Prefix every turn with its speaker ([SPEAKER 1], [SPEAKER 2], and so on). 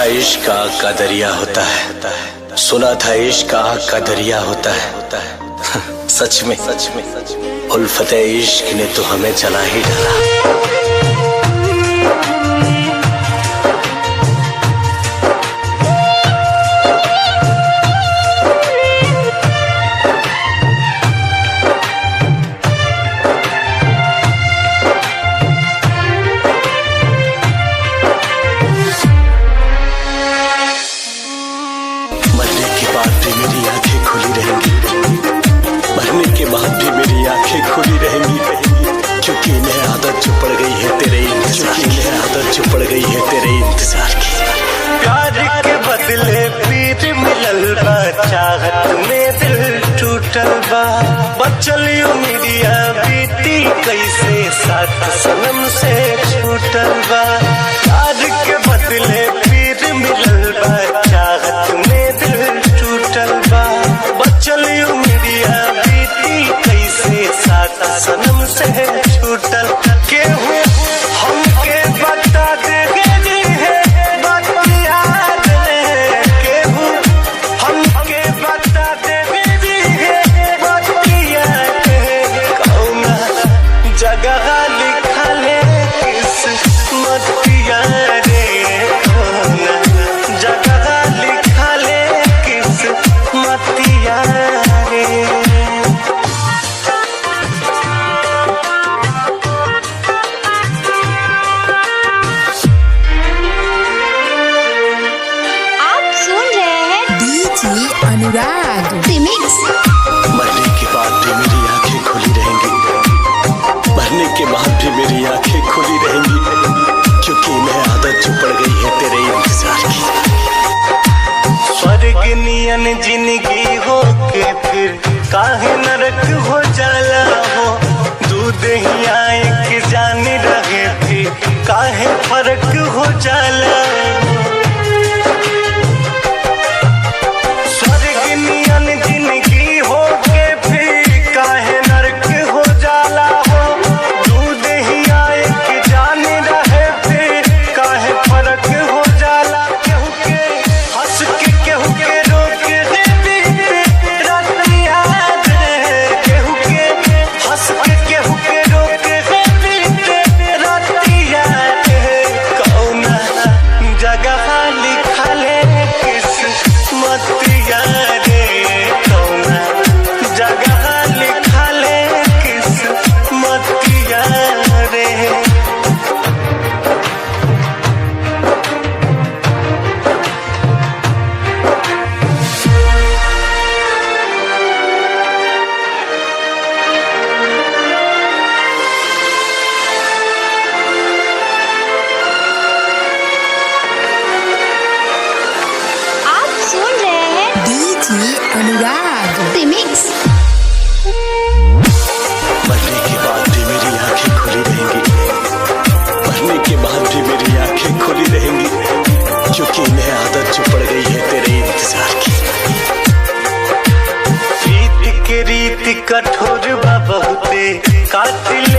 [SPEAKER 1] इश्क आग का दरिया होता है, सुना था इश्क आग का दरिया होता है। सच में उल्फते इश्क ने तो हमें जला ही डाला। मरने के बाद भी मेरी आंखें खुली रहेंगी, मरने के बाद भी मेरी आंखें खुली रहेंगी, क्योंकि इन्हें आदत जो पड़ गई है तेरे इंतजार की, इन्हें आदत जो पड़ गई है तेरे इंतजार की।
[SPEAKER 2] प्यार के बदले पीर मिलल बा, चाहत में दिल टूटल बा, बचल उम्मीदिया बीती कैसे साथ सनम से छूटल बा। प्यार के बदले पीर मिलल बा, चाहत में दिल टूटल बा, बचल उम्मीदिया बीती कैसे साथ सनम से छूटल। केहू हमके बता दे
[SPEAKER 3] अनुराग रिमिक्स।
[SPEAKER 1] मरने के बाद भी मेरी आंखें खुली रहेंगी, मरने के बाद भी मेरी आंखें खुली रहेंगी, क्योंकि इन्हें आदत जो पड़ गई है तेरे इंतजार की।
[SPEAKER 2] स्वर्ग नियन जिंदगी हो के फिर काहे नरक हो जाला हो, दूध ही आए के जाने रहे फिर काहे फर्क हो जाला।
[SPEAKER 3] अनुराग रिमिक्स।
[SPEAKER 1] मरने के बाद भी मेरी आंखें खुली रहेंगी, मरने के बाद भी मेरी आंखें खुली रहेंगी, क्योंकि इन्हें आदत जो पड़ गई है तेरे इंतजार की।
[SPEAKER 2] रीत के रीत कठोर बा बहुते, कातिल